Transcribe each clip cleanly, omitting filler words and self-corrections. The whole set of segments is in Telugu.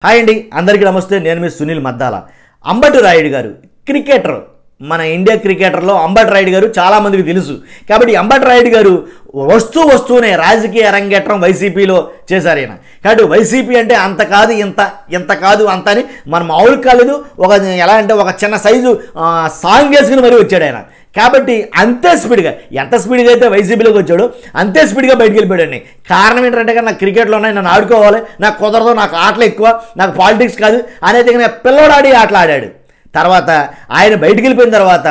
హాయ్ అండి, అందరికీ నమస్తే. నేను మీ సునీల్ మద్దాల. అంబటి రాయుడు గారు క్రికెటర్, మన ఇండియా క్రికెటర్లో అంబటి రాయుడు గారు చాలామందికి తెలుసు. కాబట్టి అంబటి రాయుడు గారు వస్తూనే రాజకీయ అరంగేట్రం వైసీపీలో చేశారు ఆయన. కాబట్టి వైసీపీ అంటే అంత కాదు ఇంత కాదు అంత అని మనం మామూలు కాలేదు. ఒక ఎలా అంటే ఒక చిన్న సైజు సాంగ్ వేసుకుని మరీ వచ్చాడు ఆయన. కాబట్టి అంతే స్పీడ్గా, ఎంత స్పీడ్గా అయితే వైసీపీలోకి వచ్చాడు అంతే స్పీడ్గా బయటికి వెళ్ళిపోయాడండి. కారణం ఏంటంటే నాకు క్రికెట్లో ఉన్నాయి, నన్ను ఆడుకోవాలి, నాకు కుదరదు, నాకు ఆటలు ఎక్కువ, నాకు పాలిటిక్స్ కాదు అనేది పిల్లోడు ఆడి ఆటలు ఆడాడు. తర్వాత ఆయన బయటికి వెళ్ళిపోయిన తర్వాత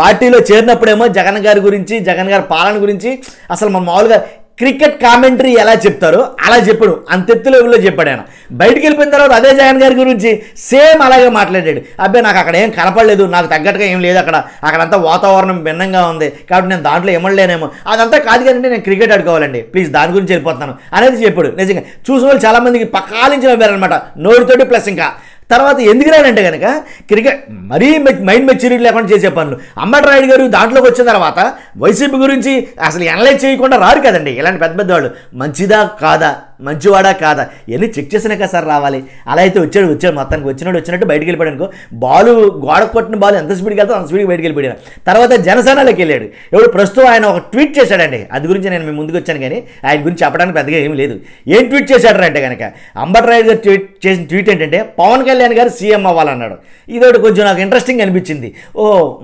పార్టీలో చేరినప్పుడేమో జగన్ గారి గురించి, జగన్ గారి పాలన గురించి అసలు మన మామూలుగా క్రికెట్ కామెంటరీ ఎలా చెప్తారో అలా చెప్పాడు, అంతెత్తు లెవెల్లో చెప్పాడు ఆయన. బయటికి వెళ్ళిపోయిన తర్వాత అదే జగన్ గారి గురించి సేమ్ అలాగే మాట్లాడాడు. అబ్బాయి నాకు అక్కడ ఏం కనపడలేదు, నాకు తగ్గట్టుగా ఏం లేదు, అక్కడంతా వాతావరణం భిన్నంగా ఉంది, కాబట్టి నేను దాంట్లో ఏమలేనేమో. అదంతా కాదు కదండి, నేను క్రికెట్ ఆడుకోవాలండి, ప్లీజ్ దాని గురించి వెళ్ళిపోతున్నాను అనేది చెప్పాడు. నిజంగా చూసిన వాళ్ళు చాలామందికి పక్కాలించి నవ్వారనమాట, నోటితోటి ప్లస్ ఇంకా. తర్వాత ఎందుకు రాడంటే కనుక క్రికెట్ మరీ మైండ్ మెచ్యూరిటీ లేకుండా చేసే పనులు. అంబటి రాయుడు గారు దాంట్లోకి వచ్చిన తర్వాత వైసీపీ గురించి అసలు అనలైజ్ చేయకుండా రారు కదండి ఇలాంటి పెద్దవాళ్ళు. మంచిదా కాదా, మంచివాడా కాదా ఇవన్నీ చెక్ చేసినాక సార్ రావాలి. అలా అయితే వచ్చాడు మొత్తానికి వచ్చినట్టు బయటికి వెళ్ళిపోయాడు అనుకో. బాలు గోడ కొట్టిన బాలు ఎంత స్పీడ్కి వెళ్తాం అంత స్పీడ్కి బయటికి వెళ్ళిపోయాడు. తర్వాత జనసేనలోకి వెళ్ళాడు. ఇప్పుడు ప్రస్తుతం ఆయన ఒక ట్వీట్ చేశాడండి, అది గురించి నేను మీ ముందుకు వచ్చాను, కానీ ఆయన గురించి చెప్పడానికి పెద్దగా ఏమీ లేదు. ఏం ట్వీట్ చేశాడంటే కనుక అంబటి రాయుడు గారు చేసిన ట్వీట్ ఏంటంటే పవన్ కళ్యాణ్ గారు సీఎం అవ్వాలన్నాడు. ఇదొకటి కొంచెం నాకు ఇంట్రెస్టింగ్ అనిపించింది.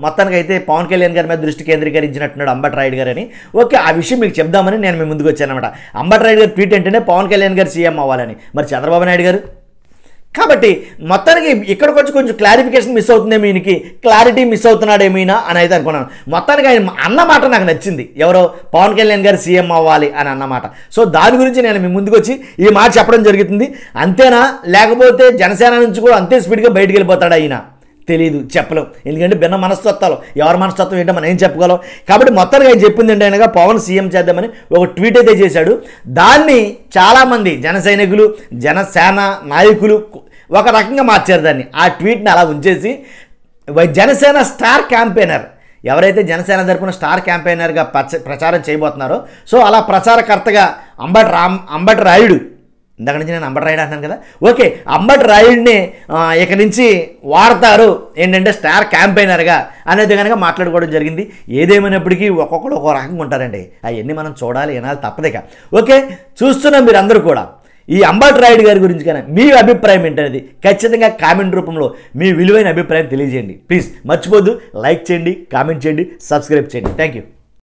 మొత్తానికి అయితే పవన్ కళ్యాణ్ గారి మీద దృష్టి కేంద్రీకరించినట్టున్నాడు అంబటి రాయుడు గారు అని. ఓకే, ఆ విషయం మీకు చెప్దామని నేను మీ ముందుకు వచ్చాను అనమాట. అంబటి రాయుడు గారు ట్వీట్ ఏంటంటే పవన్ కళ్యాణ్ గారు సీఎం అవ్వాలని, మరి చంద్రబాబు నాయుడు గారు. కాబట్టి మొత్తానికి ఇక్కడికి వచ్చి కొంచెం క్లారిఫికేషన్ మిస్ అవుతుందేమో, ఈయనకి క్లారిటీ మిస్ అవుతున్నాడేమైనా అని అయితే అనుకున్నాను. మొత్తానికి ఆయన అన్నమాట నాకు నచ్చింది, ఎవరో పవన్ కళ్యాణ్ గారు సీఎం అవ్వాలి అని అన్నమాట. సో దాని గురించి నేను మీ ముందుకు వచ్చి ఈ మాట చెప్పడం జరుగుతుంది. అంతేనా, లేకపోతే జనసేన నుంచి కూడా అంతే స్పీడ్గా బయటికి వెళ్ళిపోతాడు ఆయన, తెలియదు, చెప్పలేం. ఎందుకంటే భిన్న మనస్తత్వాలు, ఎవరి మనస్తత్వం ఏంటో మనం ఏం చెప్పగలం. కాబట్టి మొత్తానికి ఆయన చెప్పింది ఏంటనగా పవన్ సీఎం చేద్దామని ఒక ట్వీట్ అయితే చేశాడు. దాన్ని చాలామంది జన సైనికులు, జనసేన నాయకులు ఒక రకంగా మార్చారు దాన్ని. ఆ ట్వీట్ని అలా ఉంచేసి జనసేన స్టార్ క్యాంపెయినర్, ఎవరైతే జనసేన తరపున స్టార్ క్యాంపెయినర్గా ప్రచారం చేయబోతున్నారో, సో అలా ప్రచారకర్తగా అంబటి రాయుడు, ఇందాక నుంచి నేను అంబటి రాయుడు అంటున్నాను కదా, ఓకే, అంబటి రాయుడిని ఇక నుంచి వాడతారు ఏంటంటే స్టార్ క్యాంపెయినర్గా అనేది కనుక మాట్లాడుకోవడం జరిగింది. ఏదేమైనప్పటికీ ఒక్కొక్కరు ఒక్కో రకంగా ఉంటారండి, అవన్నీ మనం చూడాలి, వినాలి, తప్పదిక. ఓకే, చూస్తున్నాం మీరు అందరూ కూడా. ఈ అంబటి రాయుడు గారి గురించి కానీ మీ అభిప్రాయం ఏంటనేది ఖచ్చితంగా కామెంట్ రూపంలో మీ విలువైన అభిప్రాయం తెలియజేయండి. ప్లీజ్ మర్చిపోద్దు, లైక్ చేయండి, కామెంట్ చేయండి, సబ్స్క్రైబ్ చేయండి. Thank you.